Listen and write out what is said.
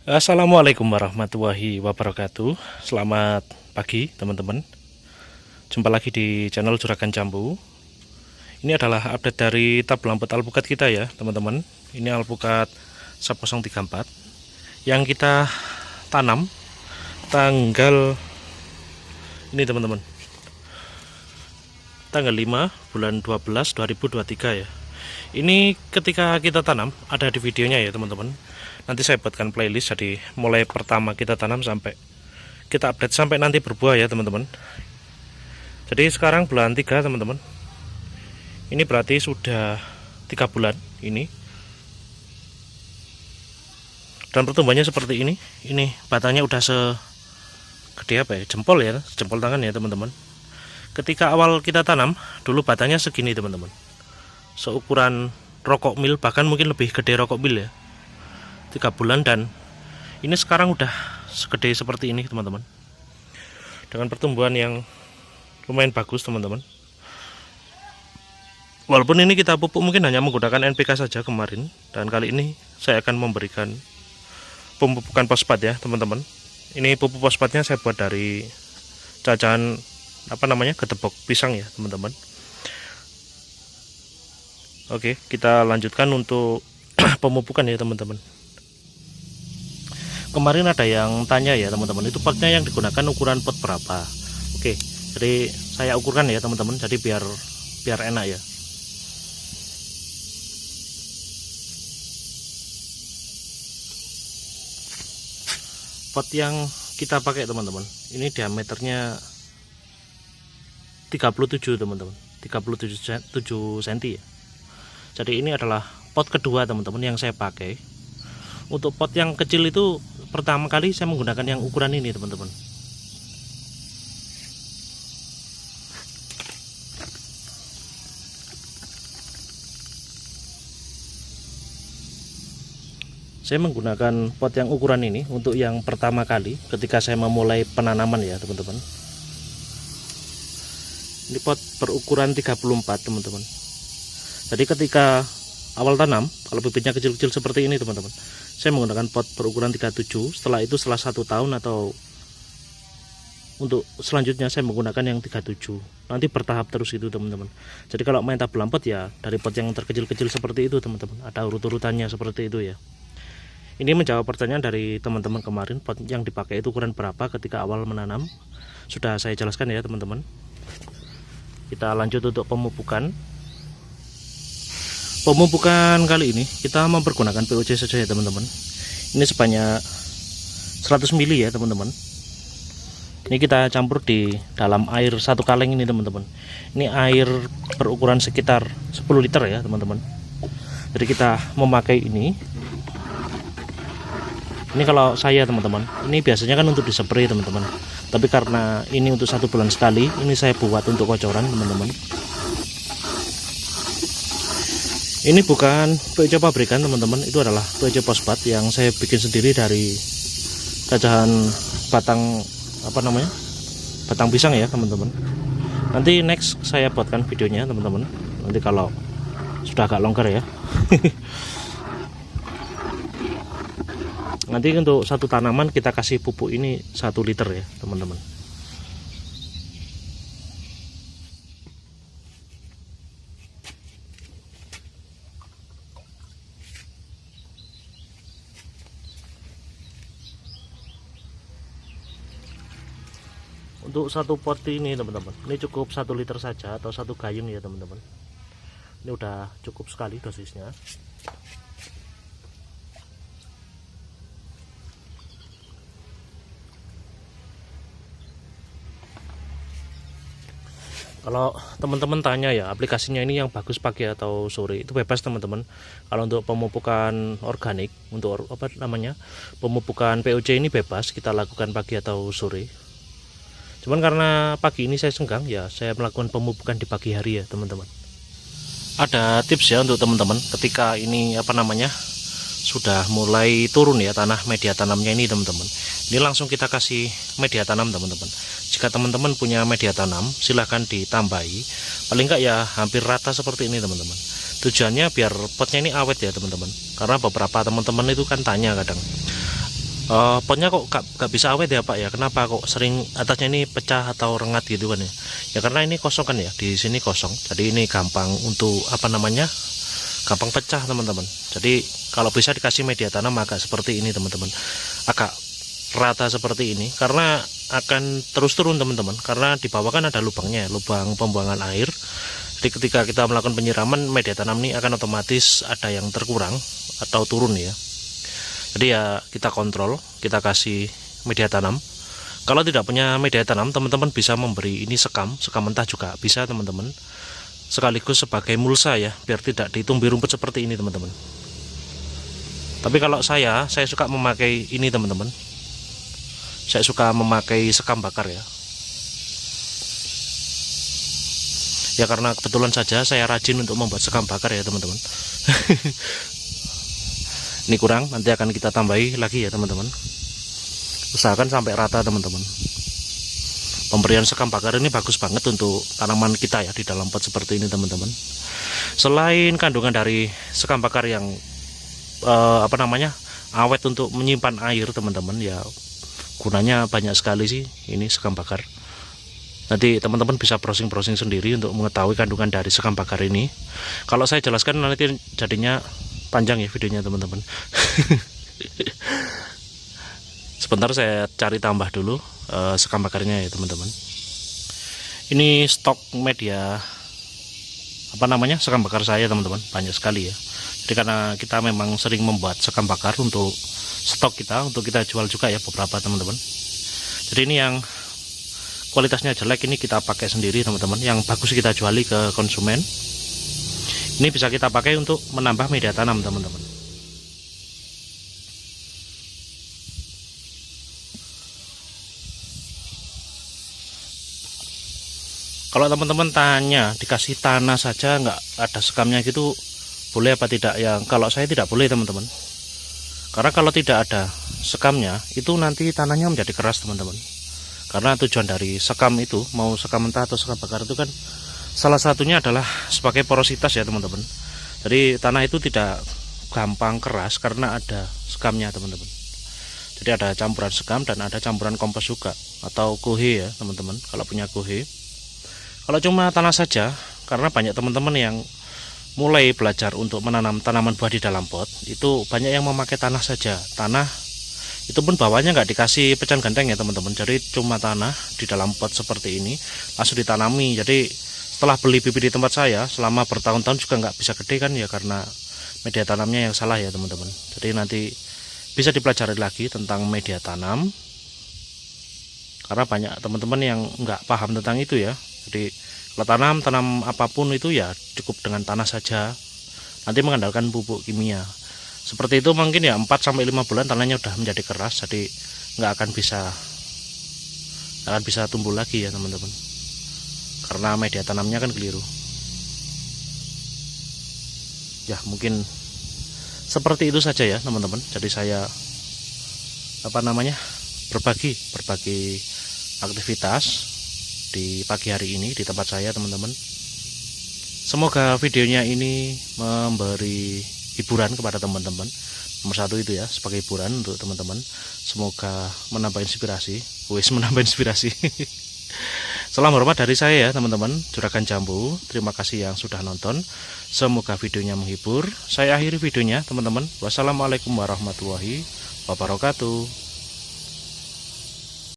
Assalamualaikum warahmatullahi wabarakatuh. Selamat pagi teman-teman. Jumpa lagi di channel Juragan Jambu. Ini adalah update dari tabel alpukat kita ya teman-teman. Ini alpukat SAP 034 yang kita tanam tanggal ini teman-teman, tanggal 5 bulan 12 2023 ya. Ini ketika kita tanam ada di videonya ya teman-teman. Nanti saya buatkan playlist, jadi mulai pertama kita tanam sampai kita update sampai nanti berbuah ya teman-teman. Jadi sekarang bulan 3 teman-teman. Ini berarti sudah 3 bulan ini. Dan pertumbuhannya seperti ini. Ini batangnya udah segede apa ya? Jempol ya, jempol tangan ya teman-teman. Ketika awal kita tanam, dulu batangnya segini teman-teman. Seukuran rokok mil, bahkan mungkin lebih gede rokok mil ya. 3 bulan dan ini sekarang udah segede seperti ini teman-teman, dengan pertumbuhan yang lumayan bagus teman-teman. Walaupun ini kita pupuk mungkin hanya menggunakan NPK saja kemarin, dan kali ini saya akan memberikan pemupukan fosfat ya teman-teman. Ini pupuk fosfatnya saya buat dari cacahan getebok pisang ya teman-teman. Oke, kita lanjutkan untuk pemupukan ya teman-teman. Kemarin ada yang tanya ya teman-teman, itu potnya yang digunakan ukuran pot berapa? Oke, jadi saya ukurkan ya teman-teman, jadi biar enak ya. Pot yang kita pakai teman-teman, ini diameternya 37 teman-teman, 37 cm ya. Jadi ini adalah pot kedua teman-teman yang saya pakai. Untuk pot yang kecil itu pertama kali saya menggunakan yang ukuran ini teman-teman. Saya menggunakan pot yang ukuran ini untuk yang pertama kali ketika saya memulai penanaman ya teman-teman. Ini pot berukuran 34 teman-teman. Jadi ketika awal tanam, kalau bibitnya kecil-kecil seperti ini teman-teman, saya menggunakan pot berukuran 37. Setelah itu setelah 1 tahun atau untuk selanjutnya saya menggunakan yang 37. Nanti bertahap terus itu teman-teman. Jadi kalau main tabel pot ya dari pot yang terkecil-kecil seperti itu teman-teman, ada urut-urutannya seperti itu ya. Ini menjawab pertanyaan dari teman-teman kemarin, pot yang dipakai itu ukuran berapa ketika awal menanam. Sudah saya jelaskan ya teman-teman. Kita lanjut untuk pemupukan. Pemupukan kali ini kita mempergunakan POC saja ya teman-teman. Ini sebanyak 100 ml ya teman-teman. Ini kita campur di dalam air 1 kaleng ini teman-teman. Ini air berukuran sekitar 10 liter ya teman-teman. Jadi kita memakai ini. Ini kalau saya teman-teman, ini biasanya kan untuk dispray teman-teman. Tapi karena ini untuk 1 bulan sekali, ini saya buat untuk kocoran teman-teman. Ini bukan POC pabrikan teman-teman, itu adalah POC fosfat yang saya bikin sendiri dari cacahan batang batang pisang ya teman-teman. Nanti next saya buatkan videonya teman-teman, nanti kalau sudah agak longgar ya. Nanti untuk 1 tanaman kita kasih pupuk ini 1 liter ya teman-teman. Untuk 1 pot ini teman-teman, ini cukup 1 liter saja atau 1 gayung ya teman-teman. Ini udah cukup sekali dosisnya. Kalau teman-teman tanya ya aplikasinya ini yang bagus pagi atau sore, itu bebas teman-teman. Kalau untuk pemupukan organik, untuk pemupukan POC ini bebas kita lakukan pagi atau sore. Cuman karena pagi ini saya senggang ya, saya melakukan pemupukan di pagi hari ya teman-teman. Ada tips ya untuk teman-teman ketika ini sudah mulai turun ya tanah media tanamnya ini teman-teman. Ini langsung kita kasih media tanam teman-teman. Jika teman-teman punya media tanam silahkan ditambahi, paling enggak ya hampir rata seperti ini teman-teman. Tujuannya biar potnya ini awet ya teman-teman, karena beberapa teman-teman itu kan tanya kadang Potnya kok gak bisa awet ya Pak ya? Kenapa kok sering atasnya ini pecah atau rengat gitu kan ya? Ya karena ini kosong kan ya, di sini kosong. Jadi ini gampang untuk apa namanya? Gampang pecah teman-teman. Jadi kalau bisa dikasih media tanam agak seperti ini teman-teman, agak rata seperti ini, karena akan terus turun teman-teman. Karena di bawah kan ada lubangnya, lubang pembuangan air. Jadi ketika kita melakukan penyiraman, media tanam ini akan otomatis ada yang terkurang atau turun ya. Jadi ya kita kontrol, kita kasih media tanam. Kalau tidak punya media tanam, teman-teman bisa memberi ini sekam mentah juga bisa teman-teman. Sekaligus sebagai mulsa ya, biar tidak ditumbuhi rumput seperti ini teman-teman. Tapi kalau saya suka memakai ini teman-teman. Saya suka memakai sekam bakar ya. Ya karena kebetulan saja saya rajin untuk membuat sekam bakar ya teman-teman. Ini kurang, nanti akan kita tambahi lagi ya teman-teman. Usahakan sampai rata teman-teman. Pemberian sekam bakar ini bagus banget untuk tanaman kita ya di dalam pot seperti ini teman-teman. Selain kandungan dari sekam bakar yang awet untuk menyimpan air teman-teman, ya gunanya banyak sekali sih ini sekam bakar. Nanti teman-teman bisa browsing-browsing sendiri untuk mengetahui kandungan dari sekam bakar ini. Kalau saya jelaskan nanti jadinya panjang ya videonya teman-teman. Sebentar saya cari tambah dulu sekam bakarnya ya teman-teman. Ini stok media sekam bakar saya teman-teman, banyak sekali ya. Jadi karena kita memang sering membuat sekam bakar untuk stok kita, untuk kita jual juga ya beberapa teman-teman. Jadi ini yang kualitasnya jelek ini kita pakai sendiri teman-teman, yang bagus kita juali ke konsumen. Ini bisa kita pakai untuk menambah media tanam teman-teman. Kalau teman-teman tanya dikasih tanah saja nggak ada sekamnya gitu, boleh apa tidak ya? Kalau saya tidak boleh teman-teman, karena kalau tidak ada sekamnya itu nanti tanahnya menjadi keras teman-teman. Karena tujuan dari sekam itu, mau sekam mentah atau sekam bakar itu kan salah satunya adalah sebagai porositas ya teman-teman. Jadi tanah itu tidak gampang keras karena ada sekamnya teman-teman. Jadi ada campuran sekam dan ada campuran kompos juga, atau kohe ya teman-teman kalau punya kohe. Kalau cuma tanah saja, karena banyak teman-teman yang mulai belajar untuk menanam tanaman buah di dalam pot, itu banyak yang memakai tanah saja. Tanah itu pun bawahnya nggak dikasih pecahan genteng ya teman-teman. Jadi cuma tanah di dalam pot seperti ini langsung ditanami. Jadi setelah beli bibit di tempat saya selama bertahun-tahun juga nggak bisa gede kan ya, karena media tanamnya yang salah ya teman-teman. Jadi nanti bisa dipelajari lagi tentang media tanam, karena banyak teman-teman yang nggak paham tentang itu ya. Jadi kalau tanam apapun itu ya cukup dengan tanah saja, nanti mengandalkan pupuk kimia seperti itu mungkin ya 4-5 bulan tanahnya udah menjadi keras, jadi nggak akan bisa tumbuh lagi ya teman-teman, karena media tanamnya kan keliru ya. Mungkin seperti itu saja ya teman-teman. Jadi saya berbagi aktivitas di pagi hari ini di tempat saya teman-teman. Semoga videonya ini memberi hiburan kepada teman-teman. Nomor satu itu ya, sebagai hiburan untuk teman-teman. Semoga menambah inspirasi. Salam hormat dari saya ya teman-teman, Juragan Jambu. Terima kasih yang sudah nonton. Semoga videonya menghibur. Saya akhiri videonya teman-teman. Wassalamualaikum warahmatullahi wabarakatuh.